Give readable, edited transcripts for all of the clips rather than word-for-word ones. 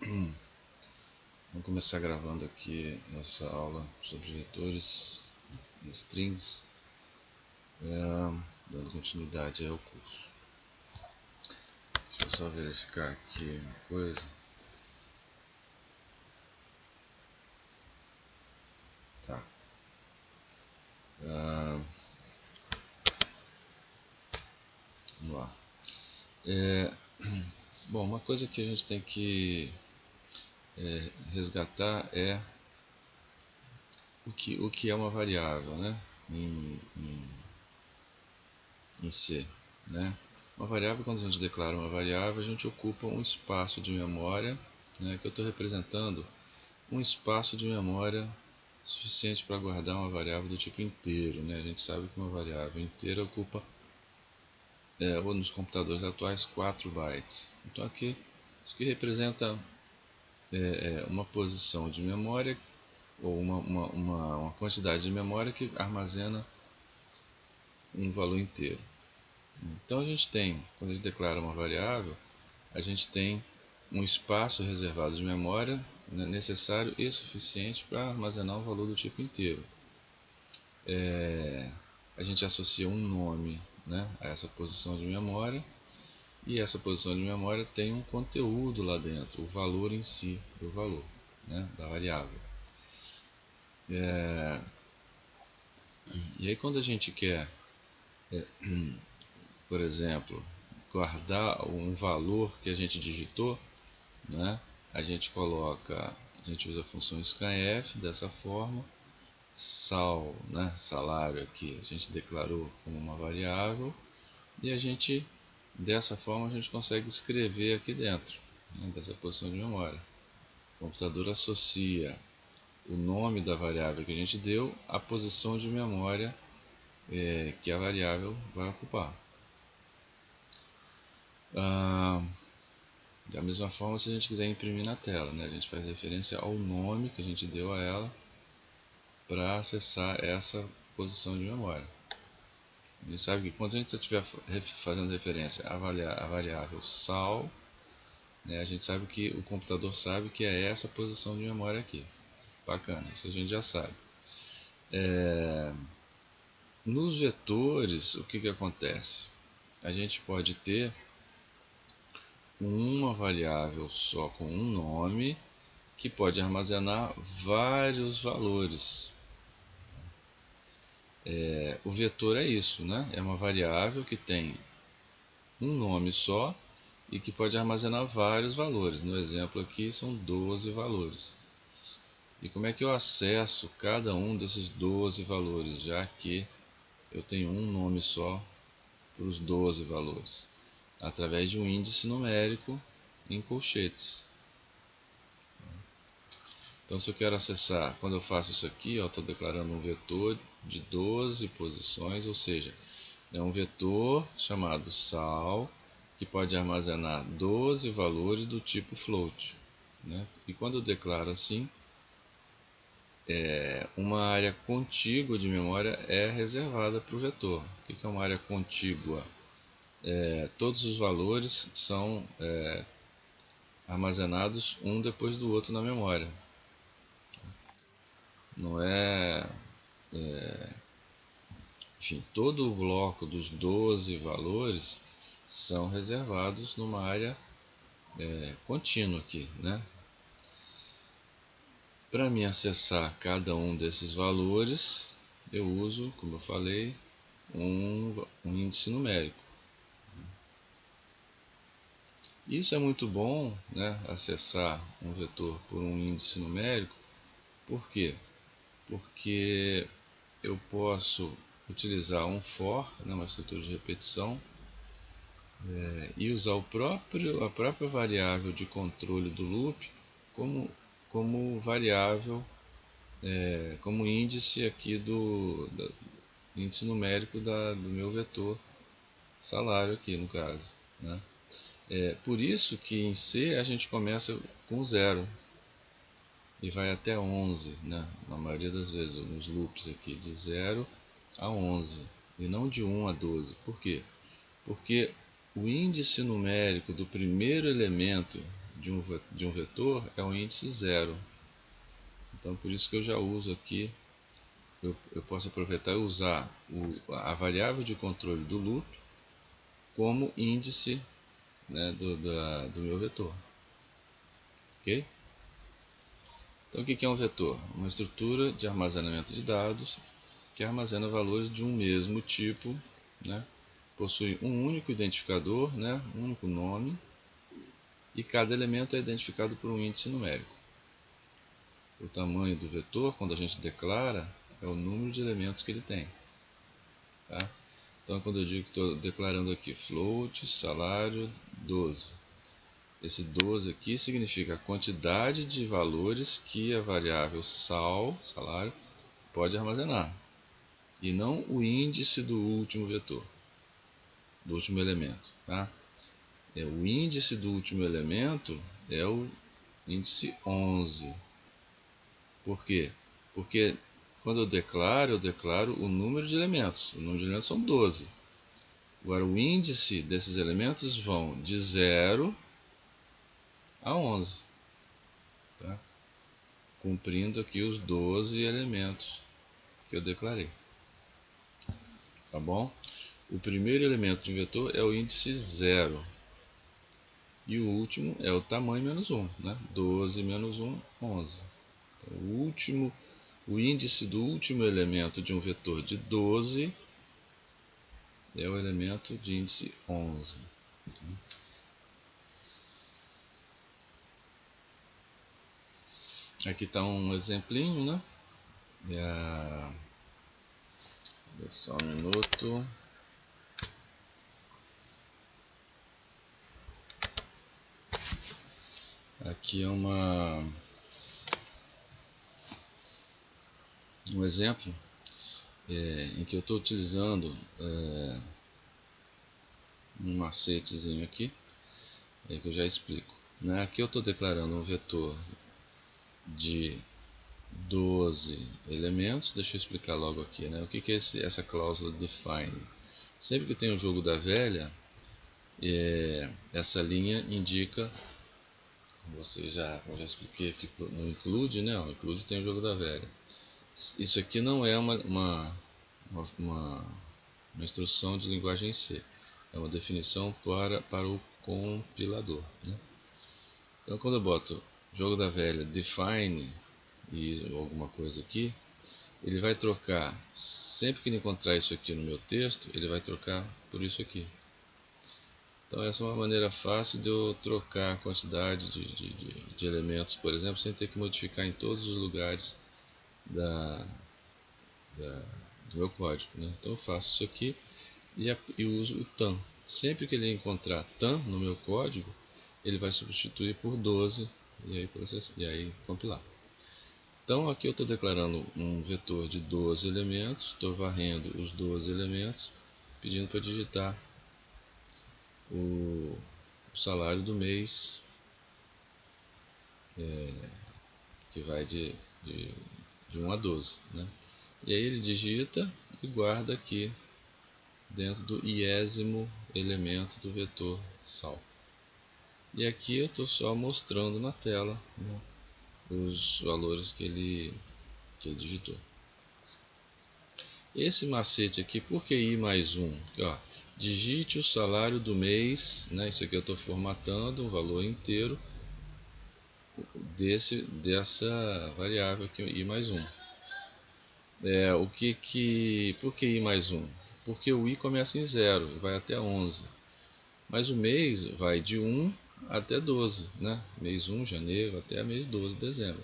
Vamos começar gravando aqui essa aula sobre vetores e strings, dando continuidade ao curso. Deixa eu só verificar aqui uma coisa. Tá. Vamos lá. Bom, uma coisa que a gente tem que resgatar é o que é uma variável, né? Em C, né? Uma variável, quando a gente declara uma variável, a gente ocupa um espaço de memória, né, que eu estou representando um espaço de memória suficiente para guardar uma variável do tipo inteiro, né? A gente sabe que uma variável inteira ocupa, ou nos computadores atuais, 4 bytes. Então aqui, isso que representa uma posição de memória, ou uma quantidade de memória que armazena um valor inteiro. Então a gente tem, quando a gente declara uma variável, a gente tem um espaço reservado de memória, né, necessário e suficiente para armazenar um valor do tipo inteiro. A gente associa um nome, né, a essa posição de memória, e essa posição de memória tem um conteúdo lá dentro, o valor em si do valor, né, da variável. E aí quando a gente quer, por exemplo, guardar um valor que a gente digitou, né, a gente usa a função scanf dessa forma. Sal, né, salário aqui, a gente declarou como uma variável, e dessa forma a gente consegue escrever aqui dentro, né, dessa posição de memória. O computador associa o nome da variável que a gente deu à posição de memória que a variável vai ocupar. Da mesma forma, se a gente quiser imprimir na tela, né, a gente faz referência ao nome que a gente deu a ela para acessar essa posição de memória. A gente sabe que quando a gente estiver fazendo referência à variável sal, né, a gente sabe que o computador sabe que é essa posição de memória aqui. Bacana, isso a gente já sabe. Nos vetores, o que acontece? A gente pode ter uma variável só com um nome que pode armazenar vários valores. O vetor é isso, né? É uma variável que tem um nome só e que pode armazenar vários valores. No exemplo aqui são 12 valores. E como é que eu acesso cada um desses 12 valores, já que eu tenho um nome só para os 12 valores? Através de um índice numérico em colchetes. Então, se eu quero acessar, quando eu faço isso aqui, eu estou declarando um vetor de 12 posições, ou seja, é um vetor chamado sal, que pode armazenar 12 valores do tipo float, né? E quando eu declaro assim, uma área contígua de memória é reservada para o vetor. O que é uma área contígua? Todos os valores são armazenados um depois do outro na memória. Não enfim, todo o bloco dos 12 valores são reservados numa área contínua aqui, né? Para me acessar cada um desses valores, eu uso, como eu falei, um índice numérico. Isso é muito bom, né, acessar um vetor por um índice numérico. Por quê? Porque eu posso utilizar um for, né, uma estrutura de repetição, e usar a própria variável de controle do loop como variável, como índice aqui do índice numérico do meu vetor salário aqui no caso, né? Por isso que em C a gente começa com 0 e vai até 11, né? Na maioria das vezes, nos loops aqui, de 0 a 11 e não de 1 a 12. Por quê? Porque o índice numérico do primeiro elemento de um vetor é o índice 0. Então por isso que eu já uso aqui, eu posso aproveitar e usar a variável de controle do loop como índice, né, do meu vetor. Ok? Então o que é um vetor? Uma estrutura de armazenamento de dados que armazena valores de um mesmo tipo, né? Possui um único identificador, né? Um único nome, e cada elemento é identificado por um índice numérico. O tamanho do vetor, quando a gente declara, é o número de elementos que ele tem. Tá? Então, quando eu digo que estou declarando aqui float, salário 12, esse 12 aqui significa a quantidade de valores que a variável salário, pode armazenar, e não o índice do último vetor, do último elemento. Tá? O índice do último elemento é o índice 11. Por quê? Porque quando eu declaro o número de elementos. O número de elementos são 12. Agora, o índice desses elementos vão de 0 a 11. Tá? Cumprindo aqui os 12 elementos que eu declarei. Tá bom? O primeiro elemento de um vetor é o índice 0. E o último é o tamanho menos 1. Né? 12 menos 1, 11. Então, o índice do último elemento de um vetor de 12 é o elemento de índice 11. Aqui está um exemplinho, né? Só um minuto. Aqui é um exemplo em que eu estou utilizando um macetezinho aqui, que eu já explico. Né? Aqui eu estou declarando um vetor de 12 elementos. Deixa eu explicar logo aqui. Né? O que é essa cláusula define? Sempre que tem um jogo da velha, essa linha indica, eu já expliquei aqui no include, né? O include tem o jogo da velha. Isso aqui não é uma instrução de linguagem C, é uma definição para o compilador. Né? Então, quando eu boto jogo da velha define e alguma coisa aqui, ele vai trocar, sempre que ele encontrar isso aqui no meu texto, ele vai trocar por isso aqui. Então essa é uma maneira fácil de eu trocar a quantidade de elementos, por exemplo, sem ter que modificar em todos os lugares do meu código. Né? Então eu faço isso aqui e uso o tam. Sempre que ele encontrar tam no meu código, ele vai substituir por 12 e aí compilar. Então aqui eu estou declarando um vetor de 12 elementos, estou varrendo os 12 elementos, pedindo para digitar o salário do mês, que vai de 1 a 12. Né? E aí ele digita e guarda aqui dentro do iésimo elemento do vetor sal. E aqui eu estou só mostrando na tela, né, os valores que ele digitou. Esse macete aqui, por que i mais 1? Ó, digite o salário do mês, né, isso aqui eu estou formatando um valor inteiro dessa variável aqui, i mais 1. Por que i mais 1? Porque o i começa em 0 e vai até 11. Mas o mês vai de 1 até 12, né? Mês 1, janeiro, até mês 12, dezembro.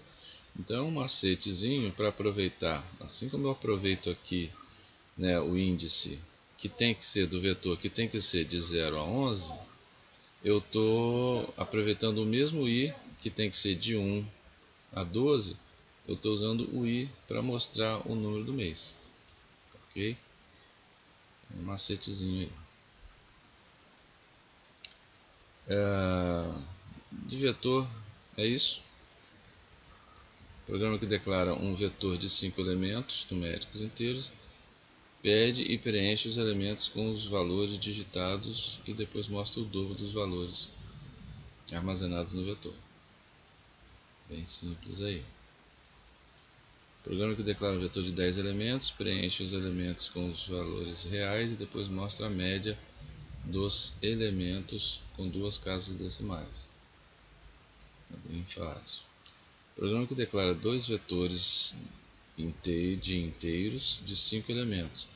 Então é um macetezinho para aproveitar, assim como eu aproveito aqui, né, o índice que tem que ser do vetor, que tem que ser de 0 a 11, eu estou aproveitando o mesmo i, que tem que ser de 1 a 12, eu estou usando o i para mostrar o número do mês. Ok? Um macetezinho aí. De vetor é isso. Programa que declara um vetor de 5 elementos numéricos inteiros, pede e preenche os elementos com os valores digitados e depois mostra o dobro dos valores armazenados no vetor. Bem simples aí. Programa que declara um vetor de 10 elementos, preenche os elementos com os valores reais e depois mostra a média dos elementos com duas casas decimais. É bem fácil. Programa que declara dois vetores de inteiros de 5 elementos.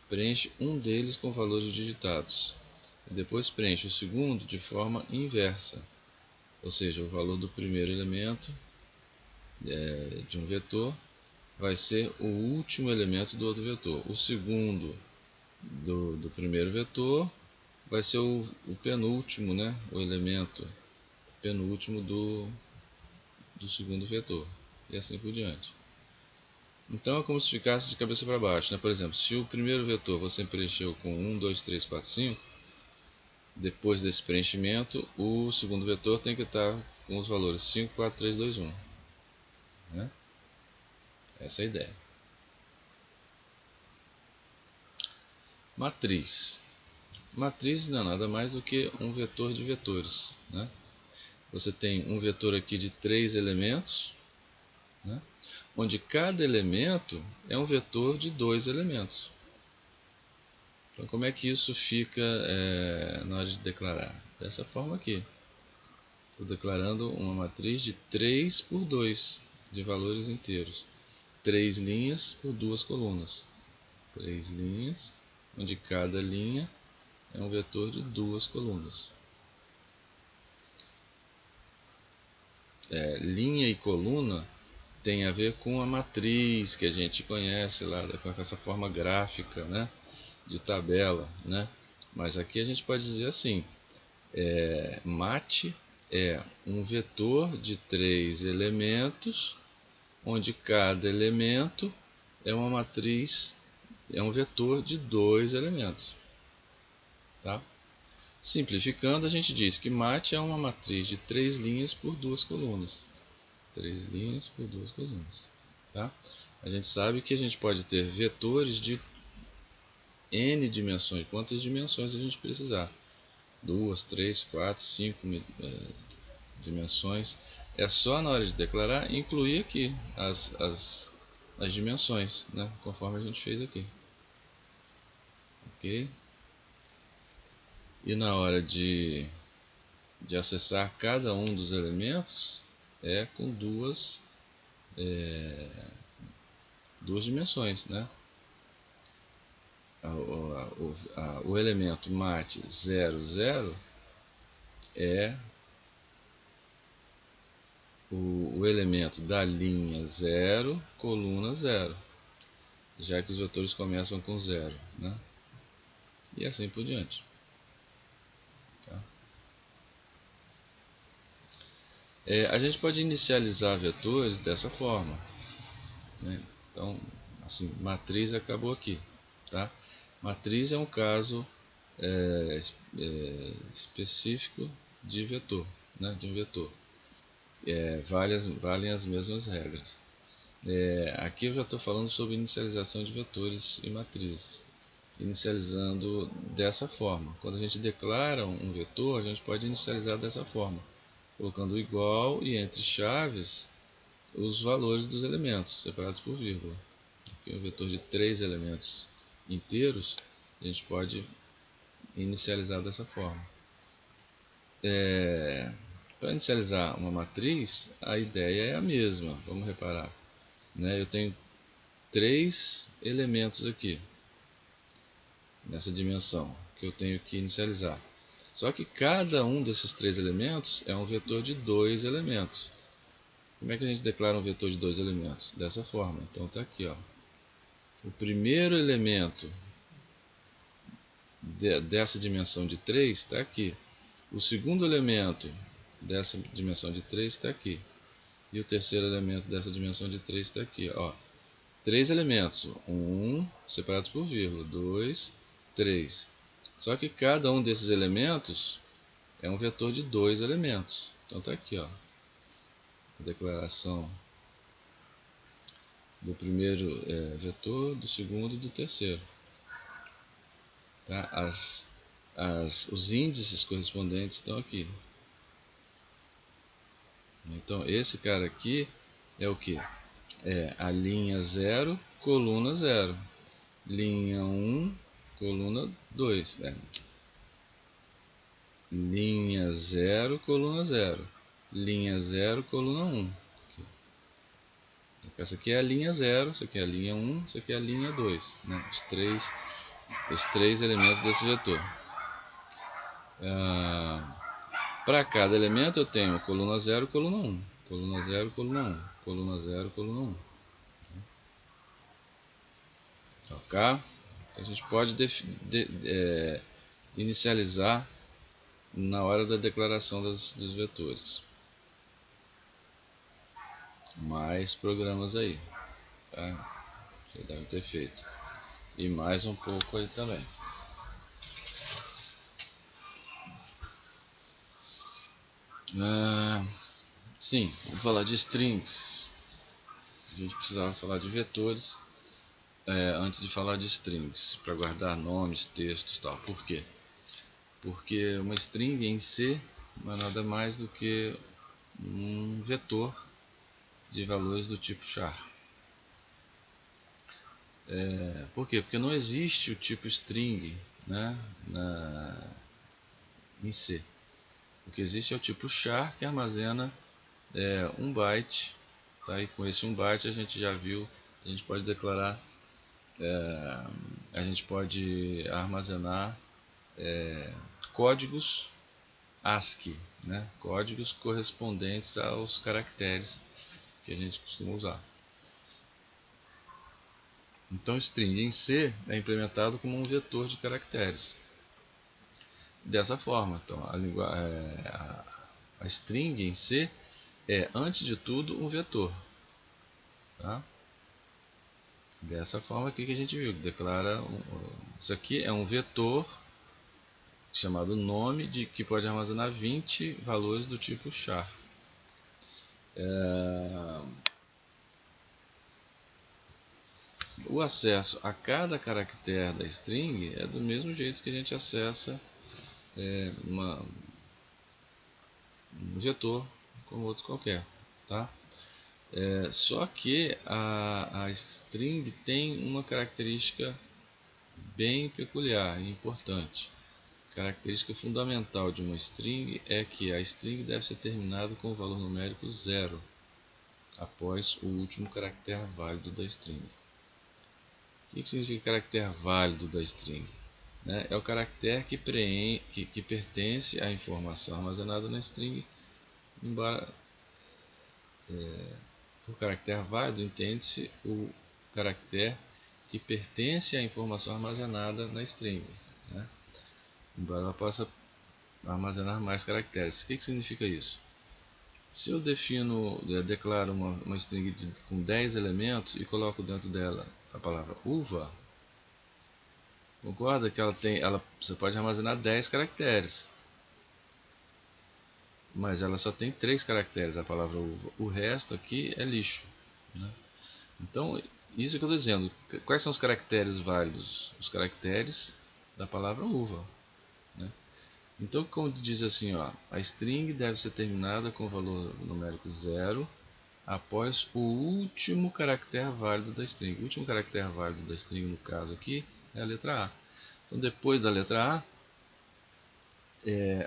Preenche um deles com valores digitados. E depois preenche o segundo de forma inversa. Ou seja, o valor do primeiro elemento de um vetor vai ser o último elemento do outro vetor. O segundo do primeiro vetor vai ser o penúltimo, né? O elemento penúltimo do segundo vetor. E assim por diante. Então é como se ficasse de cabeça para baixo, né? Por exemplo, se o primeiro vetor você preencheu com 1, 2, 3, 4, 5, depois desse preenchimento, o segundo vetor tem que estar com os valores 5, 4, 3, 2, 1. Né? Essa é a ideia. Matriz. Matriz não é nada mais do que um vetor de vetores. Né? Você tem um vetor aqui de 3 elementos, né? Onde cada elemento é um vetor de 2 elementos. Então, como é que isso fica na hora de declarar? Dessa forma aqui. Estou declarando uma matriz de 3 por 2, de valores inteiros. 3 linhas por 2 colunas. 3 linhas, onde cada linha é um vetor de 2 colunas. Linha e coluna tem a ver com a matriz que a gente conhece lá, com essa forma gráfica, né, de tabela, né? Mas aqui a gente pode dizer assim, mat é um vetor de 3 elementos, onde cada elemento é uma matriz, é um vetor de 2 elementos. Tá? Simplificando, a gente diz que mat é uma matriz de 3 linhas por 2 colunas. 3 linhas por 2 colunas. Tá? A gente sabe que a gente pode ter vetores de n dimensões, quantas dimensões a gente precisar. 2, 3, 4, 5 dimensões. É só na hora de declarar incluir aqui as dimensões, né? Conforme a gente fez aqui. Ok? E na hora de acessar cada um dos elementos com duas dimensões, né? O elemento mat 0, 0 é o elemento da linha 0, coluna 0, já que os vetores começam com 0, né? E assim por diante. Tá? A gente pode inicializar vetores dessa forma, né? Então, assim, matriz acabou aqui. Tá? Matriz é um caso específico de vetor, né? De um vetor. Valem as mesmas regras. Aqui eu já estou falando sobre inicialização de vetores e matrizes. Inicializando dessa forma. Quando a gente declara um vetor, a gente pode inicializar dessa forma, colocando igual e entre chaves os valores dos elementos, separados por vírgula. Aqui um vetor de 3 elementos inteiros, a gente pode inicializar dessa forma. Para inicializar uma matriz, a ideia é a mesma, vamos reparar. Né? Eu tenho 3 elementos aqui, nessa dimensão, que eu tenho que inicializar. Só que cada um desses 3 elementos é um vetor de 2 elementos. Como é que a gente declara um vetor de 2 elementos? Dessa forma. Então está aqui. Ó. O primeiro elemento dessa dimensão de 3 está aqui. O segundo elemento dessa dimensão de 3 está aqui. E o terceiro elemento dessa dimensão de 3 está aqui. Ó. 3 elementos. 1, separados por vírgula. 2, 3. Só que cada um desses elementos é um vetor de 2 elementos. Então está aqui, ó, a declaração do primeiro vetor, do segundo e do terceiro. Tá? Os índices correspondentes estão aqui. Então esse cara aqui é o que? É a linha 0, coluna 0. Linha 1, coluna 2. Linha 0, coluna 0. Linha 0, coluna 1. Essa aqui é a linha 0, essa aqui é a linha 1, essa aqui é a linha 2. Né? Os três elementos desse vetor. Para cada elemento eu tenho coluna 0, coluna 1. Coluna 0, coluna 1. Coluna 0, coluna 1. Ok? Então a gente pode inicializar na hora da declaração dos vetores. Mais programas aí. Tá? Já devem ter feito. E mais um pouco aí também. Sim, vou falar de strings. A gente precisava falar de vetores antes de falar de strings, para guardar nomes, textos e tal. Por quê? Porque uma string em C não é nada mais do que um vetor de valores do tipo char. Por quê? Porque não existe o tipo string, né, em C. O que existe é o tipo char, que armazena 1 byte. Tá? E com esse 1 byte a gente já viu, a gente pode declarar, a gente pode armazenar códigos ASCII, né? Códigos correspondentes aos caracteres que a gente costuma usar. Então, string em C é implementado como um vetor de caracteres. Dessa forma, então, a string em C é, antes de tudo, um vetor. Tá? Dessa forma aqui que a gente viu, que declara isso aqui é um vetor chamado nome, que pode armazenar 20 valores do tipo char. O acesso a cada caractere da string é do mesmo jeito que a gente acessa um vetor como outro qualquer. Tá? Só que a string tem uma característica bem peculiar e importante. A característica fundamental de uma string é que a string deve ser terminada com o valor numérico 0 após o último caractere válido da string. O que significa caractere válido da string? É o caractere que pertence à informação armazenada na string. Embora por caractere válido entende-se o caractere que pertence à informação armazenada na string, né? Embora ela possa armazenar mais caracteres. O que significa isso? Se eu declaro uma string com 10 elementos e coloco dentro dela a palavra uva, concorda que você pode armazenar 10 caracteres, mas ela só tem 3 caracteres, a palavra uva. O resto aqui é lixo, né? Então, isso que eu estou dizendo. Quais são os caracteres válidos? Os caracteres da palavra uva, né? Então, como diz assim, ó, a string deve ser terminada com o valor numérico 0 após o último caractere válido da string. O último caractere válido da string, no caso aqui, é a letra A. Então, depois da letra A,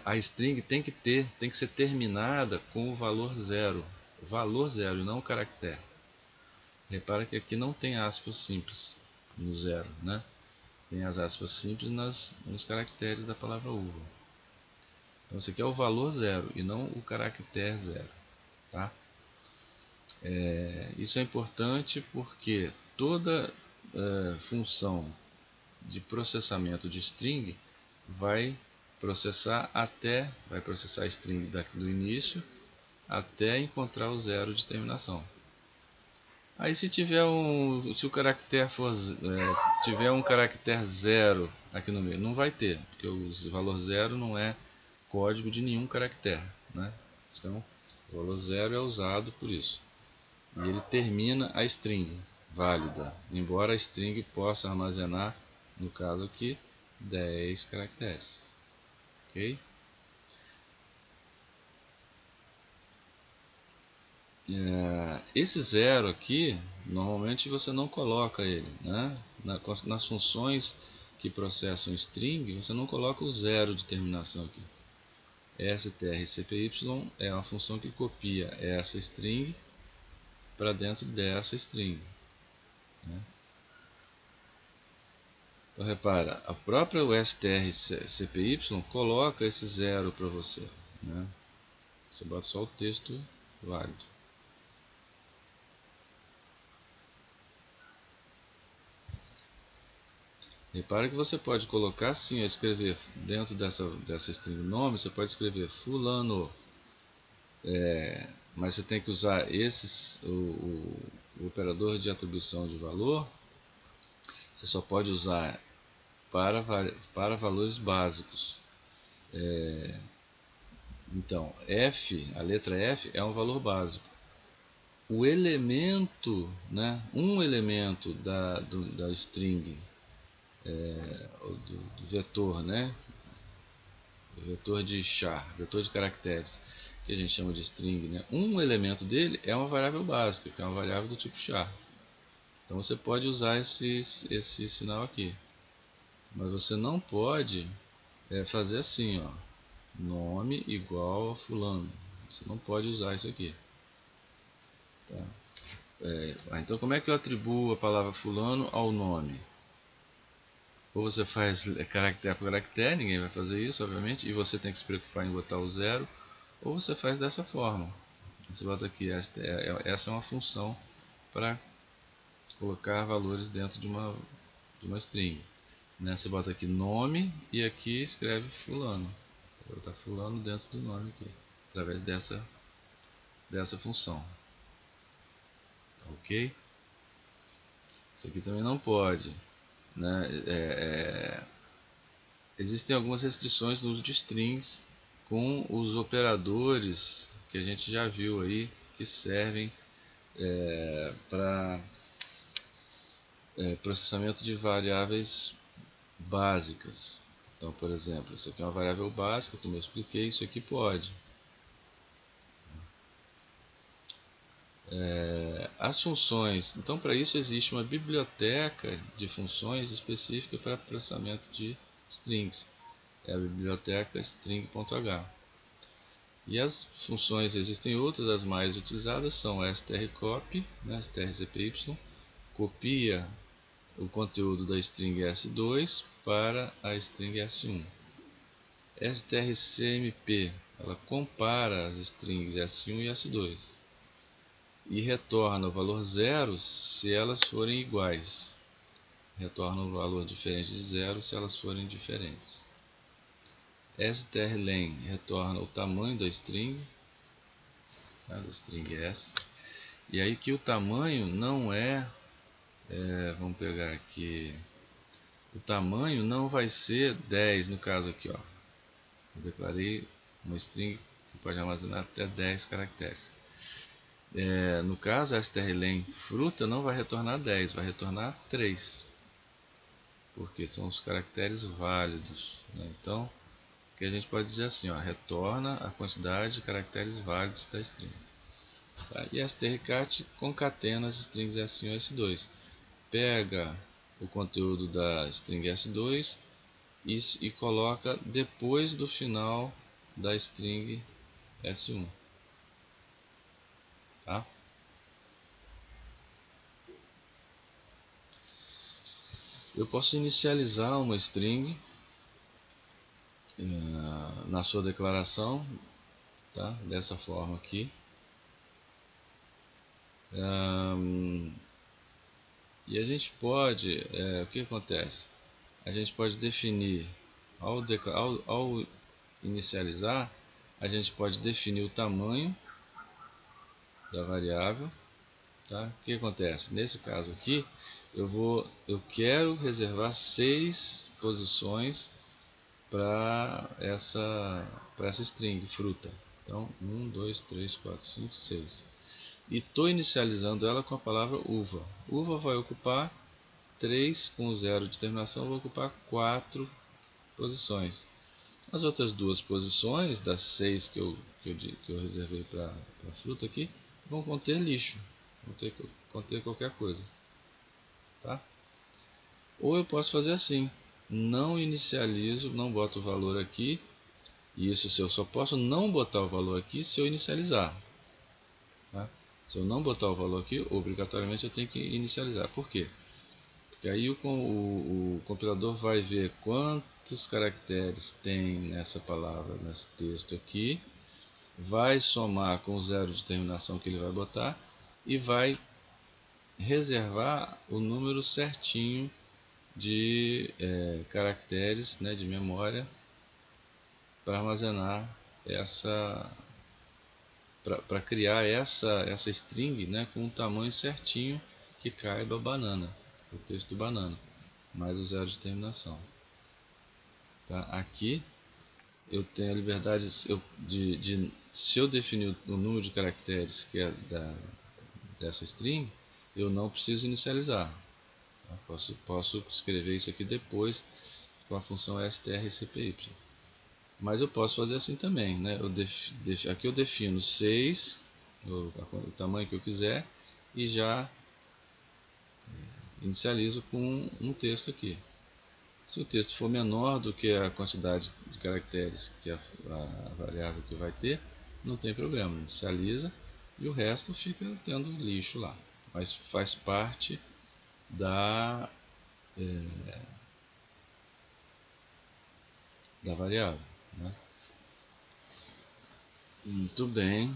a string tem que ser terminada com o valor 0. Valor 0 e não o caractere. Repara que aqui não tem aspas simples no 0, né? Tem as aspas simples nos caracteres da palavra uva. Então, esse aqui é o valor 0 e não o caractere 0. Tá? Isso é importante porque toda função de processamento de string vai processar a string do início até encontrar o 0 de terminação. Aí se o caractere tiver um caractere 0 aqui no meio, não vai ter, porque o valor 0 não é código de nenhum caractere, né? Então, o valor 0 é usado por isso. E ele termina a string válida, embora a string possa armazenar, no caso aqui, 10 caracteres. Ok? Esse zero aqui, normalmente você não coloca ele, né? Nas funções que processam string, você não coloca o zero de terminação aqui. strcpy é uma função que copia essa string para dentro dessa string, né? Então repara, a própria strcpy coloca esse zero para você, né? Você bota só o texto válido. Repara que você pode colocar assim, escrever dentro dessa string nome, você pode escrever fulano, mas você tem que usar o operador de atribuição de valor, você só pode usar para valores básicos. Então, a letra F é um valor básico. O elemento, né, um elemento da string, do vetor, né, vetor de char, vetor de caracteres, que a gente chama de string, né, um elemento dele é uma variável básica, que é uma variável do tipo char. Então você pode usar esse sinal aqui, mas você não pode fazer assim, ó, nome igual a fulano. Você não pode usar isso aqui. Tá? Então como é que eu atribuo a palavra fulano ao nome? Ou você faz caractere por caractere, ninguém vai fazer isso, obviamente, e você tem que se preocupar em botar o zero, ou você faz dessa forma. Você bota aqui, essa é uma função para colocar valores dentro de uma string. Né? Você bota aqui nome e aqui escreve fulano. Vou botar fulano dentro do nome aqui, através dessa função. Ok? Isso aqui também não pode. Né? Existem algumas restrições no uso de strings com os operadores que a gente já viu aí, que servem para processamento de variáveis básicas. Então, por exemplo, isso aqui é uma variável básica, como eu expliquei, isso aqui pode. As funções, então para isso existe uma biblioteca de funções específica para processamento de strings, é a biblioteca string.h. E as funções, existem outras, as mais utilizadas são a strcopy, né, strcpy, copia o conteúdo da string S2 para a string S1. strcmp, ela compara as strings S1 e S2 e retorna o valor zero se elas forem iguais. Retorna um valor diferente de zero se elas forem diferentes. strlen retorna o tamanho da string, tá, da string S. E aí que o tamanho não vamos pegar aqui, o tamanho não vai ser 10 no caso aqui, ó. Eu declarei uma string que pode armazenar até 10 caracteres. No caso, a strlen fruta não vai retornar 10, vai retornar 3, porque são os caracteres válidos, né? Então, que a gente pode dizer assim, ó, retorna a quantidade de caracteres válidos da string. Tá? E strcat concatena as strings S1 e S2. Pega o conteúdo da string S2 e coloca depois do final da string S1. Tá? Eu posso inicializar uma string na sua declaração, tá? Dessa forma aqui. E a gente pode, o que acontece? A gente pode definir, ao inicializar, a gente pode definir o tamanho da variável. Tá? O que acontece? Nesse caso aqui, eu quero reservar 6 posições para essa string fruta. Então, 1, 2, 3, 4, 5, 6. E estou inicializando ela com a palavra uva. Uva vai ocupar 3, com 0 de terminação, vai ocupar 4 posições. As outras duas posições, das 6 que eu reservei para a fruta aqui, vão conter lixo, vão conter qualquer coisa, tá? Ou eu posso fazer assim, não inicializo, não boto o valor aqui, e isso eu só posso não botar o valor aqui se eu inicializar, tá? Se eu não botar o valor aqui, obrigatoriamente eu tenho que inicializar. Por quê? Porque aí o compilador vai ver quantos caracteres tem nessa palavra, nesse texto aqui, vai somar com o zero de terminação que ele vai botar e vai reservar o número certinho de caracteres, né, de memória para armazenar essa, para criar essa string, né, com o tamanho certinho que caiba a banana, o texto banana, mais o zero de terminação. Tá? Aqui eu tenho a liberdade se eu definir o número de caracteres que é dessa string, eu não preciso inicializar. Tá? Posso escrever isso aqui depois com a função strcpy. Mas eu posso fazer assim também, né? Aqui eu defino 6, o tamanho que eu quiser, e já inicializo com um texto aqui. Se o texto for menor do que a quantidade de caracteres que a variável que vai ter, não tem problema, inicializa e o resto fica tendo lixo lá. Mas faz parte da variável. Né? Muito bem.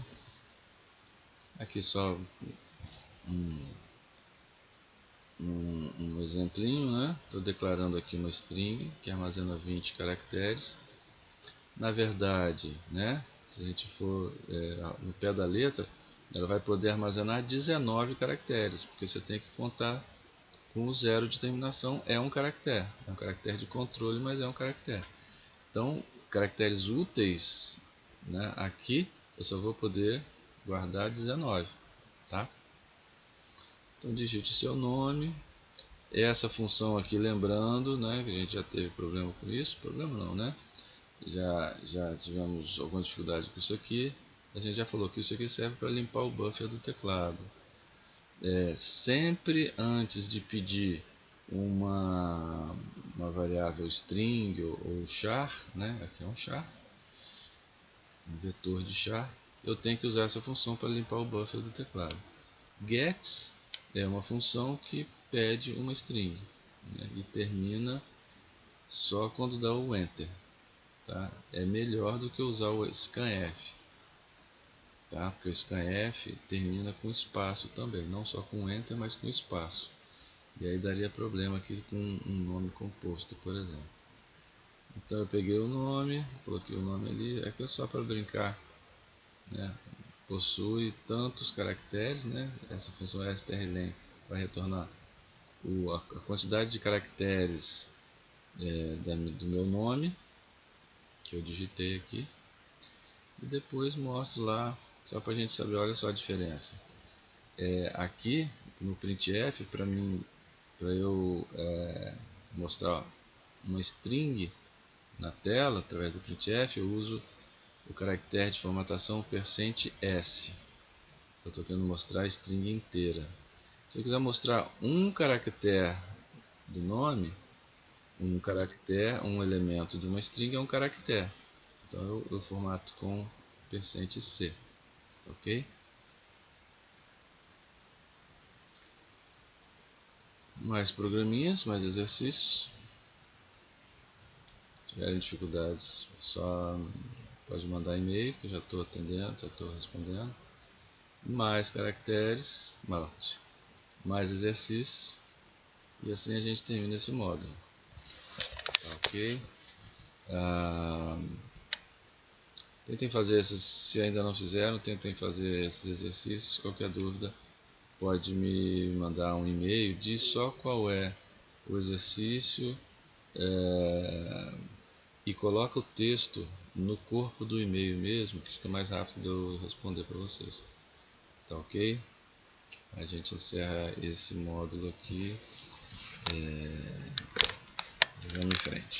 Aqui só um exemplinho, né? Estou declarando aqui uma string que armazena 20 caracteres. Na verdade, né? Se a gente for no pé da letra, ela vai poder armazenar 19 caracteres, porque você tem que contar com o zero de terminação, é um caractere de controle, mas é um caractere. Então, caracteres úteis, né, aqui eu só vou poder guardar 19, tá? Então digite seu nome, essa função aqui, lembrando, né, que a gente já teve problema com isso, problema não, né? Já tivemos alguma dificuldade com isso aqui. A gente já falou que isso aqui serve para limpar o buffer do teclado. Sempre antes de pedir uma variável string ou char, né? Aqui é um char, um vetor de char, eu tenho que usar essa função para limpar o buffer do teclado. Gets é uma função que pede uma string, né? E termina só quando dá o enter. Tá? É melhor do que usar o scanf, tá? Porque o scanf termina com espaço também, não só com enter, mas com espaço. E aí daria problema aqui com um nome composto, por exemplo. Então eu peguei o nome, coloquei o nome ali, aqui é só para brincar, né? Possui tantos caracteres, né? Essa função strlen vai retornar a quantidade de caracteres do meu nome, que eu digitei aqui, e depois mostro lá, só para a gente saber, olha só a diferença. Aqui no printf, para eu mostrar uma string na tela através do printf, eu uso o caractere de formatação %s. Eu estou querendo mostrar a string inteira. Se eu quiser mostrar um caractere do nome, um elemento de uma string é um caractere. Então eu formato com %c, ok? Mais programinhas, mais exercícios. Se tiverem dificuldades, só pode mandar e-mail que eu já estou atendendo, já estou respondendo. Mais caracteres, mais exercícios, e assim a gente termina esse módulo. Ok? Tentem fazer esses, se ainda não fizeram, tentem fazer esses exercícios. Qualquer dúvida pode me mandar um e-mail, diz só qual é o exercício e coloca o texto no corpo do e-mail mesmo, que fica mais rápido eu responder para vocês. Tá ok? A gente encerra esse módulo aqui. Vamos em frente.